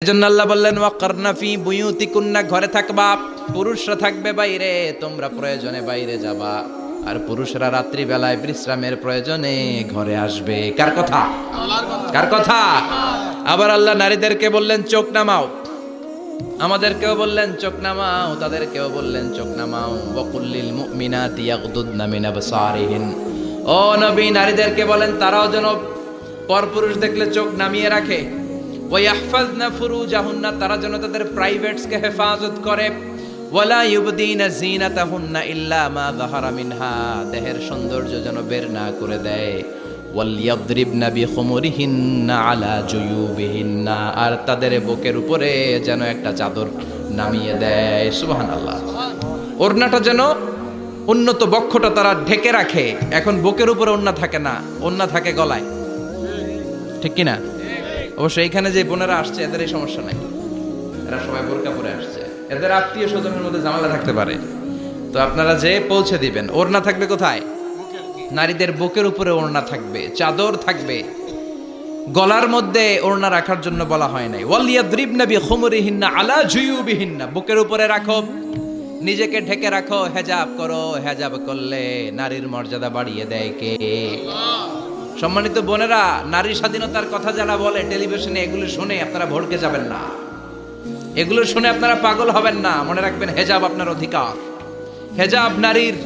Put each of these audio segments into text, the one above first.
এজন্য আল্লাহ বললেন ওয়াকারনা ফি বুয়ুতিকুন্না, ঘরে থাকবা, পুরুষরা থাকবে বাইরে, তোমরা প্রয়োজনে বাইরে যাবা, আর পুরুষরা রাত্রি বেলায় বিশ্রামের প্রয়োজনে ঘরে আসবে। কার কথা? কার কথা? আবার আল্লাহ নারীদেরকে বললেন চোখ নামাও, আমাদেরকেও বললেন চোখ নামাও, তাদেরকেও বললেন চোখ নামাও। ওয়াকুল্লিল মুমিনাতি ইয়াগদুদনা মিন আবসারিহিন, ও নবী নারীদেরকে বলেন তারাও যেন পরপুরুষ দেখলে চোখ নামিয়ে রাখে। ওয়াহফাজনা ফুরুজাহুন্না, তারা যেন তাদের প্রাইভেটসকে হেফাজত করে। ওয়ালা ইউবদিনা জিনাতাহুন্না ইল্লা মা যাহারা মিনহা, দেহের সৌন্দর্য যেন বের না করে দেয়। ওয়ালিয়াদরিবনা বিখুমুরিহিন্না আলা জুয়ুবিহিন্না, আর তাদের বুকের উপরে যেন একটা চাদর নামিয়ে দেয়। সুবহানাল্লাহ। ওড়নাটা যেন উন্নত বক্ষটা তারা ঢেকে রাখে। এখন বুকের উপরে ওড়না থাকে না, ওড়না থাকে গলায়, ঠিক কিনা? অবশ্য এইখানে যে বোনেরা আসছে এদের এই সমস্যা নাই, এরা সবাই বোরকা পরে আসছে, এদের আত্মীয় স্বজনের মধ্যে ঝামেলা থাকতে পারে। তো আপনারা যে পৌঁছে দিবেন, ওড়না থাকবে কোথায়? নারীদের বুকের উপরে ওড়না থাকবে, চাদর থাকবে, গলার মধ্যে ওড়না রাখার জন্য বলা হয় নাই। ওয়ালিয়াদরিবনা বিখুমুরিহিন্না আলা জুয়ুবিহিন্না, বুকের উপরে রাখো, নিজেকে ঢেকে রাখো, হেজাব করো। হেজাব করলে নারীর মর্যাদা বাড়িয়ে দেয় কে? সম্মানিত বোনেরা, নারী স্বাধীনতার কথা যারা বলে টেলিভিশনে, এগুলো শুনে আপনারা ভড়কে যাবেন না, এগুলো শুনে আপনারা পাগল হবেন না। মনে রাখবেন হেজাব আপনার অধিকার, হেজাব নারীর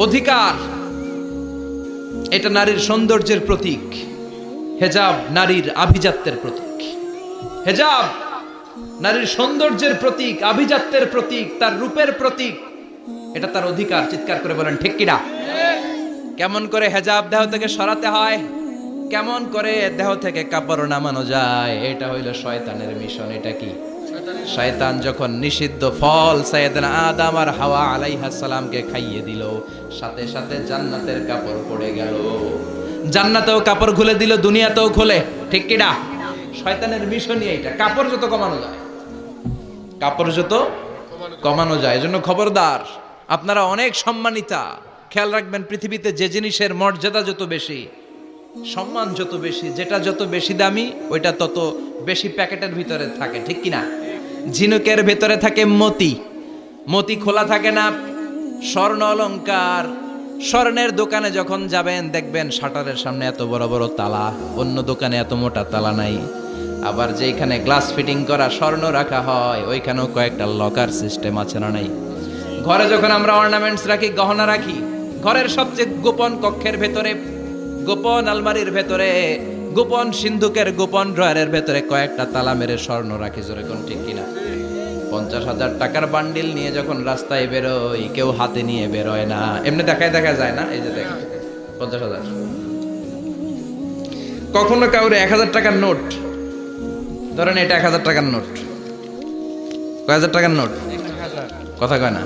অধিকার, এটা নারীর সৌন্দর্যের প্রতীক, হেজাব নারীর আভিজাত্যের প্রতীক, হেজাব নারীর সৌন্দর্যের প্রতীক, আভিজাত্যের প্রতীক, তার রূপের প্রতীক, এটা তার অধিকার। চিৎকার করে বলেন ঠিক কিনা? কেমন করে হেজাব দেহ থেকে সরাতে হয়, কেমন করে দেহ থেকে কাপড় নামানো যায়, এটা হইল শয়তানের মিশন। এটা কি? শয়তান যখন নিষিদ্ধ ফল সাইয়েদনা আদম আর হাওয়া আলাইহিস সালামকে খাইয়ে দিল, সাথে সাথে জান্নাতের কাপড় পড়ে গেল, জান্নাতেও কাপড় খুলে দিল, দুনিয়াতেও খুলে, ঠিক কিনা? শয়তানের মিশনই এইটা, কাপড় যত কমানো যায়, কাপড় যত কমানো যায়। এজন্য খবরদার, আপনারা অনেক সম্মানিতা, খেয়াল রাখবেন পৃথিবীতে যে জিনিসের মর্যাদা যত বেশি, সম্মান যত বেশি, যেটা যত বেশি দামি, ওইটা তত বেশি প্যাকেটের ভিতরে থাকে, ঠিক কিনা? ঝিনুকের ভেতরে থাকে মতি, মতি খোলা থাকে না। স্বর্ণ অলংকার, স্বর্ণের দোকানে যখন যাবেন দেখবেন শাটারের সামনে এত বড় বড় তালা, অন্য দোকানে এত মোটা তালা নাই। আবার যেখানে গ্লাস ফিটিং করা স্বর্ণ রাখা হয়, ওইখানেও কয়েকটা লকার সিস্টেম আছে না নাই? ঘরে যখন আমরা অর্নামেন্টস রাখি, গহনা রাখি, ঘরের সবচেয়ে গোপন কক্ষের ভেতরে, গোপন আলমারির ভেতরে, গোপন সিন্ধুকের গোপন ড্রয়ারের ভেতরে কয়েকটা তালা মেরে স্বর্ণ রাখি। জোরে কোন ঠিক কিনা? 50,000 টাকার বান্ডিল নিয়ে যখন রাস্তায় বেরোই, কেউ হাতে নিয়ে বেরোয় না, এমনি দেখায় দেখা যায় না। এই যে দেখেন 50,000, কখনো কাউরে 1,000 টাকার নোট ধরেন, এটা 1,000 টাকার নোট, কয় হাজার টাকার নোট? কথা কয় না,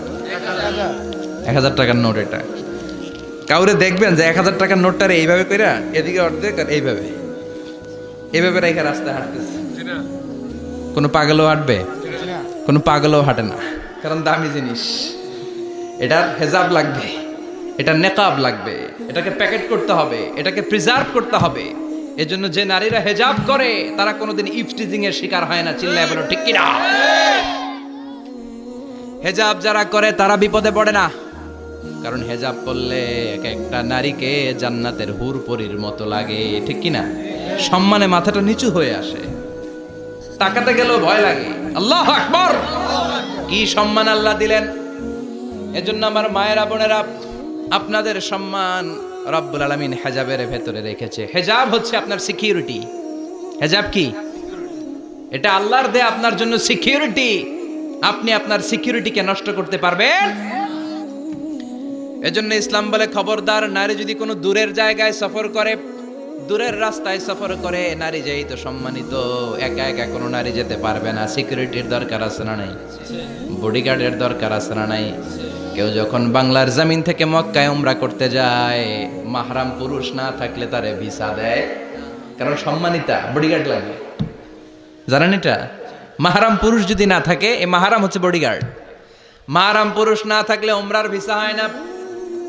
1,000 টাকার নোট। এটা কাউরে দেখবেন যে 1,000 টাকার নোটটারে এইভাবে কইরা এদিকে অর্ধেক আর এইভাবে এইভাবে রেখে রাস্তায় হাঁটতেছে, কোনো পাগলও হাঁটবে? কোনো পাগলও হাঁটে না, কারণ দামি জিনিস, এটার হেজাব লাগবে, এটা নেকাব লাগবে, এটাকে প্যাকেট করতে হবে, এটাকে প্রিজার্ভ করতে হবে। এজন্য যে নারীরা হেজাব করে তারা কোনোদিন ইফটিজিং এর শিকার হয় না। চিল্লায় বলো ঠিক কিনা? হেজাব যারা করে তারা বিপদে পড়ে না, কারণ হেজাব করলে এক একটা নারীকে জান্নাতের হুর পরীর মতো লাগে, ঠিক কিনা? সম্মানে মাথাটা নিচু হয়ে আসে, তাকাতে গেলেও ভয় লাগে। আল্লাহু আকবার, কি সম্মান আল্লাহ দিলেন! এজন্য আমার মায়েরা বোনেরা, আপনাদের সম্মান রব্বুল আলামিন হেজাবের ভেতরে রেখেছে। হেজাব হচ্ছে আপনার সিকিউরিটি। হেজাব কি? এটা আল্লাহর দেয়া আপনার জন্য সিকিউরিটি। আপনি আপনার সিকিউরিটিকে নষ্ট করতে পারবেন? এজন্য ইসলাম বলে খবরদার, নারী যদি কোনো দূরের জায়গায় সফর করে, দূরের রাস্তায় সফর করে, নারী যেই তো সম্মানিত, একা একা কোনো নারী যেতে পারবে না। সিকিউরিটির দরকার আছে না নাই? বডিগার্ডের দরকার আছে না নাই? কেউ যখন বাংলার জমিন থেকে মক্কায় উমরা করতে যায়, মাহরাম পুরুষ না থাকলে তারে ভিসা দেয়, কারণ সম্মানিতা, বডিগার্ড লাগে। জানেন এটা? মাহরাম পুরুষ যদি না থাকে, এই মাহরাম হচ্ছে বডিগার্ড। মাহরাম পুরুষ না থাকলে উমরার ভিসা হয় না,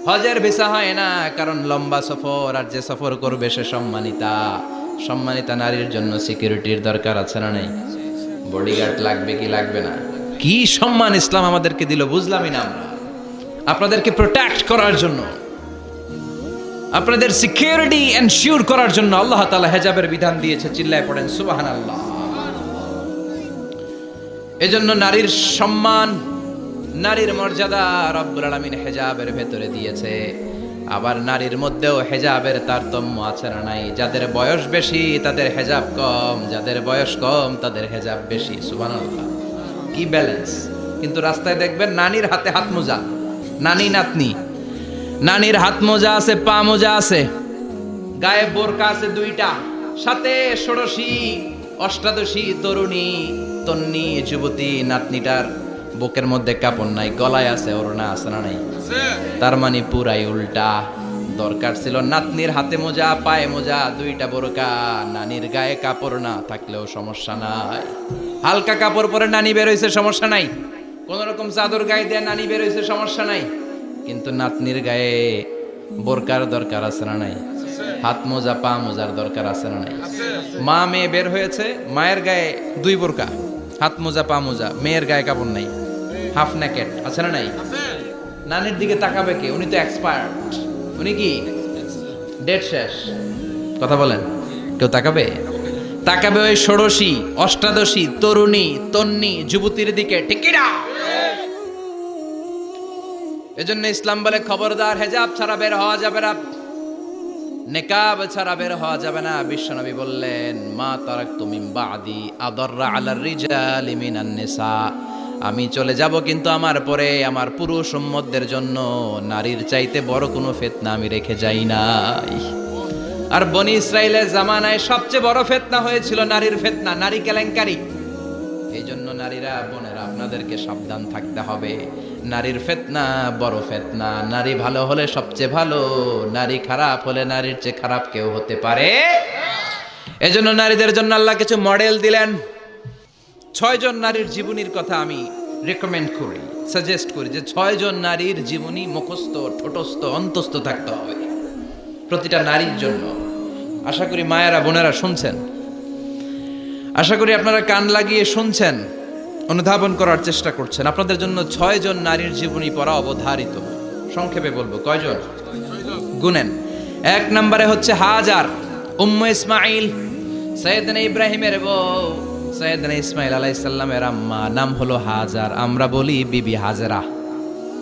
হজের ভিসা হয় না, কারণ লম্বা সফর, আর যে সফর করবে সে সম্মানিতা। সম্মানিতা নারীর জন্য সিকিউরিটির দরকার আছে না নাই? বডিগার্ড লাগবে কি লাগবে না? কি সম্মান ইসলাম আমাদেরকে দিল বুঝলামই না আমরা। আপনাদেরকে প্রোটেক্ট করার জন্য, আপনাদের সিকিউরিটি এনশিওর করার জন্য আল্লাহ তাআলা হিজাবের বিধান দিয়েছে। চিল্লায় পড়েন সুবহানাল্লাহ। এজন্য নারীর সম্মান, নারীর মর্যাদা রব্বুল আলামিন হিজাবের ভেতরে দিয়েছে। আবার নারীর মধ্যেও হিজাবের তারতম্য আছে না নাই? যাদের বয়স বেশি তাদের হিজাব কম, যাদের বয়স কম তাদের হিজাব বেশি। সুবহানাল্লাহ, কি ব্যালেন্স! কিন্তু রাস্তায় দেখবেন নানির হাতে হাত মোজা, নানি নাতনি, নানির হাত মোজা আছে, পা মোজা আছে, গায়ে বোরকা আছে দুইটা, সাথে ষোড়শী অষ্টাদশী তরুণী তন্নি যুবতী নাতনিটার বুকের মধ্যে কাপড় নাই, গলায় আছে ওড়না, আছে না নাই? তার মানে পুরাই উল্টা। দরকার ছিল নাতনির হাতে মোজা, পায়ে মোজা, দুইটা বোরকা, নানির গায়ে কাপড় না থাকলেও সমস্যা নাই। হালকা কাপড় পরে নানি বের হইছে, সমস্যা নাই। কোন রকম চাদর গায়ে দিয়ে নানি বের হইছে, সমস্যা নাই। কিন্তু নাতনির গায়ে বোরকার দরকার আছে না নাই? হাত মোজা পা মোজার দরকার আছে না নাই? মা মেয়ে বের হয়েছে, মায়ের গায়ে দুই বোরকা, হাত মোজা পা মোজা, মেয়ের গায়ে কাপড় নাই, হাফ নেকেট, আছে না নাই? নানির দিকে তাকাবে কে? উনি তো এক্সপার্ট, উনি কি ডেট শেষ। কথা বলেন, কেউ তাকাবে? তাকাবে ওই ষোড়শী অষ্টাদশী তরুণী তন্নি যুবতীর দিকে, ঠিক কি না? এজন্য ইসলাম বলে খবরদার, হেজাব ছাড়া বের হওয়া যাবে না, নেকাব ছাড়া বের হওয়া যাবে না। বিশ্বনবী বললেন, মা তারাকতু মিন বাদি আদাররা আলার রিজালি মিনান নিসা, আমি চলে যাব কিন্তু আমার পরে আমার পুরুষ উম্মতদের জন্য নারীর চাইতে বড় কোনো ফিতনা আমি রেখে যাই নাই। আর বনি ইসরাইলের জামানায় সবচেয়ে বড় ফিতনা হয়েছিল নারীর ফিতনা, নারী কেলেঙ্কারি। এই জন্য নারীরা, বোনেরা, আপনাদেরকে সাবধান থাকতে হবে। নারীর ফিতনা বড় ফিতনা। নারী ভালো হলে সবচেয়ে ভালো, নারী খারাপ হলে নারীর চেয়ে খারাপ কেউ হতে পারে। এজন্য নারীদের জন্য আল্লাহ কিছু মডেল দিলেন। 6 জন নারীর জীবনীর কথা আমি রেকমেন্ড করি, সাজেস্ট করি যে 6 জন নারীর জীবনী মুখস্থ, ঠোঁটস্থ, অন্তস্থ থাকতে হবে প্রতিটা নারীর জন্য। আশা করি মায়েরা বোনেরা শুনছেন, আশা করি আপনারা কান লাগিয়ে শুনছেন, অনুধাবন করার চেষ্টা করছেন। আপনাদের জন্য 6 জন নারীর জীবনী পড়া অবধারিত। সংক্ষেপে বলবো, কয়জন? গুনেন। 1 নম্বরে হচ্ছে হাজার, উম্মে ইসমাইল, সৈয়দনা ইব্রাহিমের বউ, সৈয়দনা ইসমাইল আলাইহিস সালামের আম্মা, নাম হলো হাজার। আমরা বলি বিবি হাজেরা,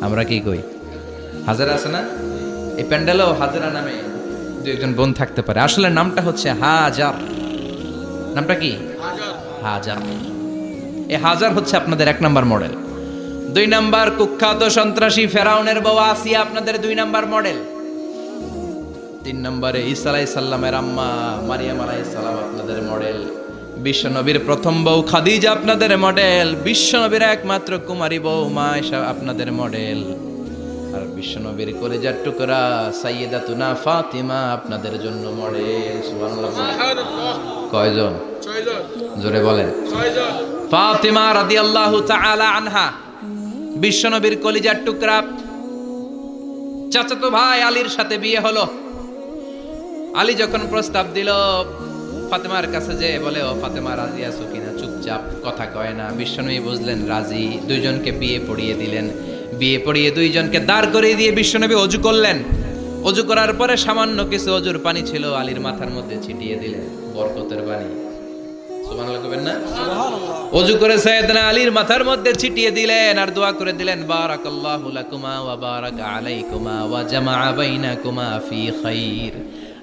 আমরা কি কই? হাজেরা আছে না? এই প্যান্ডেলেও হাজেরা নামে 2-1 বোন থাকতে পারে। আসলে নামটা হচ্ছে হাজার। নামটা কি? হাজার। এই হাজার হচ্ছে আপনাদের 1 নাম্বার মডেল। 2 নাম্বার কুখ্যাত সন্ত্রাসী ফেরাউনের বউ আসিয়া আপনাদের 2 নাম্বার মডেল। 3 নম্বরে ঈসা আলাইহিস সালামের আম্মা মারিয়াম আলাইহিস সালাম আপনাদের মডেল। বিশ্বনবীর প্রথম বউ খাদিজা আপনাদের মডেল। বিশ্বনবীর একমাত্র কুমারী বউ মা আয়েশা আপনাদের মডেল। আর বিশ্বনবীর কলিজার টুকরা সাইয়্যিদাতুনা ফাতিমা আপনাদের জন্য মডেল। সুবহানাল্লাহ। কয়জন? 6 জন। জোরে বলেন। 6 জন। ফাতিমা রাদিয়াল্লাহু তাআলা আনহা বিশ্বনবীর কলিজার টুকরা, চাচাতো ভাই আলীর সাথে বিয়ে হলো। আলী যখন প্রস্তাব দিল ফাতেমার কাছে, যে বলে, ও ফাতেমা রাজি আছো কিনা? চুপচাপ, কথা কয় না। বিশ্বনবী বুঝলেন রাজি, 2 জনকে বিয়ে পড়িয়ে দিলেন। বিয়ে পড়িয়ে 2 জনকে দাঁড় করিয়ে দিয়ে বিশ্বনবী ওযু করলেন। ওযু করার পরে সামান্য কিছু ওযুর পানি ছিল, আলীর মাথার মধ্যে ছিটিয়ে দিলেন, বরকতের পানি। সুবহানাল্লাহ কইবেন না? সুবহানাল্লাহ। ওযু করে সাইয়েদনা আলীর মাথার মধ্যে ছিটিয়ে দিলেন আর দোয়া করে দিলেন, বারাকাল্লাহু লাকুমা ওয়া বারাকা আলাইকুমা ওয়া জামাআ বাইনাকুমা ফি খাইর।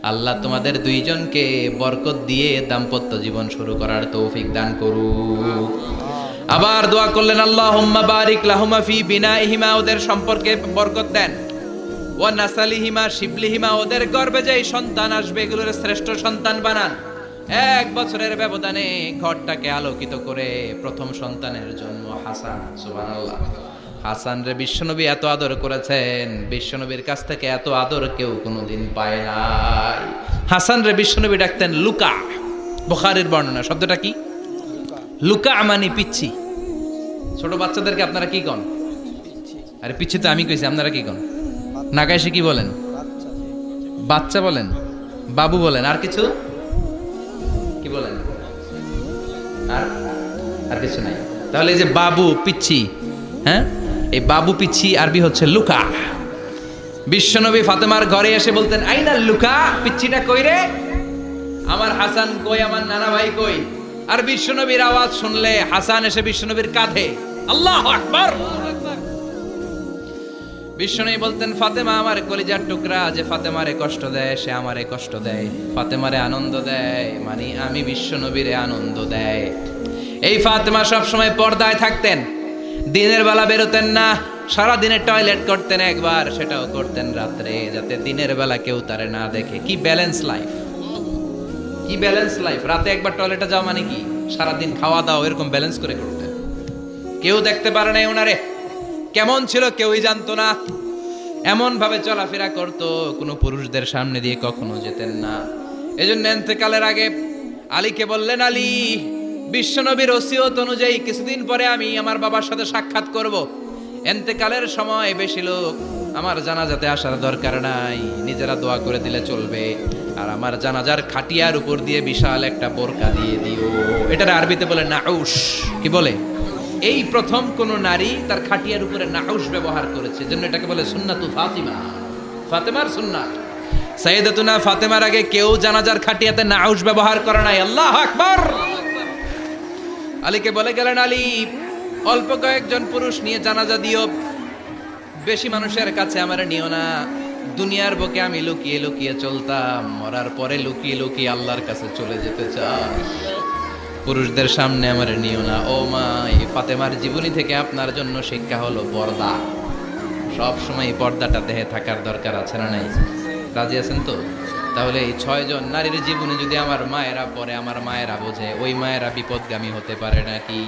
আল্লাহ তোমাদের 2 জনকে বরকত দিয়ে দাম্পত্য জীবন শুরু করার তৌফিক দান করুক। আবার দোয়া করলেন, আল্লাহুম্মা বারিক লাহুমা ফি বিনাইহিমা, ওদের সম্পর্কে বরকত দেন। ওয়া নাসালিহিমা, শিবলিহিমা, ওদের গর্ভে যেই সন্তান আসবে এগুলোর শ্রেষ্ঠ সন্তান বানান। 1 বছরের ব্যবধানে ঘরটাকে আলোকিত করে প্রথম সন্তানের জন্ম হাসান। সুবহানাল্লাহ। হাসান রে বিশ্বনবী এত আদর করেছেন, বিশ্বনবীর কাছ থেকে এত আদর কেউ কোনোদিন পায় নাই। হাসান রে বিশ্বনবী ডাকতেন লুকা। বুখারীর বর্ণনা, শব্দটা কি? লুকা মানে পিচ্ছি। ছোট বাচ্চাদেরকে আপনারা কি কন? আরে পিচ্ছি তো আমি কইছি, আপনারা কি কন? নাগাইশে কি বলেন? বাচ্চা বলেন, বাবু বলেন, আর কিছু? আর কিছু নাই। তাহলে এই যে বাবু পিচ্ছি, হ্যাঁ, এই বাবু পিচ্ছি আরবি হচ্ছে লুকা। বিশ্বনবী ফাতেমার ঘরে এসে বলতেন, আইনা লুকা, পিচ্ছিটা কই রে? আমার হাসান কই, আমার নানা ভাই কই? আর বিশ্বনবীর আওয়াজ শুনলে হাসান এসে বিশ্বনবীর কাঁধে, আল্লাহু আকবার। বিশ্বনবী বলতেন, ফাতেমা আমার কলিজার টুকরা, যে ফাতেমারে কষ্ট দেয় সে আমারে কষ্ট দেয়, ফাতেমারে আনন্দ দেয় মানে আমি বিশ্বনবীরে আনন্দ দেয়। এই ফাতেমা সব সময় পর্দায় থাকতেন, দিনের বেলা বেরোতেন না, সারা দিনে টয়লেট করতেন একবার, সেটাও করতেন রাত্রে, যাতে দিনের বেলা কেউ তারে না দেখে। কি ব্যালেন্স লাইফ, কি ব্যালেন্স লাইফ! রাতে একবার টয়লেটে যাওয়া মানে কি সারাদিন খাওয়া দাওয়া এরকম ব্যালেন্স করে করতেন। কেউ দেখতে পারে না ওনারে কেমন ছিল, কেউই জানতো না। এমন ভাবে চলাফেরা করতো, কোনো পুরুষদের সামনে দিয়ে কখনো যেতেন না। এজন্য ইন্তেকালের আগে আলীকে বললেন, আলী, বিশ্বনবীর ওসিয়ত অনুযায়ী কিছুদিন পরে আমি আমার বাবার সাথে সাক্ষাৎ করব। ইন্তেকালের সময় বেশি লোক আমার জানাজাতে আসার দরকার নাই, নিজেরা দোয়া করে দিলে চলবে। আর আমার জানাজার খাটিয়ার উপর দিয়ে বিশাল একটা বোরকা দিয়ে দিও। এটার আরবিতে বলে নাউশ। কি বলে? এই প্রথম কোন নারী তার খাটিয়ার উপরে নাউশ ব্যবহার করেছে, জন্য এটাকে বলে সুন্নাতু ফাতিমা, ফাতেমার সুন্নাত। সাইয়েদাতুনা ফাতেমার আগে কেউ জানাজার খাটিয়াতে নাউশ ব্যবহার করে নাই। আল্লাহু আকবার। আলীকে বলে গেলেন, আলী, অল্প কয়েকজন পুরুষ নিয়ে জানাজা দিও, বেশি মানুষের কাছে আমার নিও না। দুনিয়ার বুকে আমি লুকিয়ে লুকিয়ে চলতাম, মরার পরে লুকিয়ে লুকিয়ে আল্লাহর কাছে চলে যেতে চাই, পুরুষদের সামনে আমার নিও না। ও মা, এই ফাতেমার জীবনী থেকে আপনার জন্য শিক্ষা হলো পর্দা। সব সময় পর্দাটা দেহে থাকার দরকার আছে না নাই? রাজি আছেন তো? তাহলে এই 6 জন নারীর জীবনে যদি আমার মায়েরা পরে, আমার মায়েরা বোঝে, ওই মায়েরা বিপদগামী হতে পারে নাকি?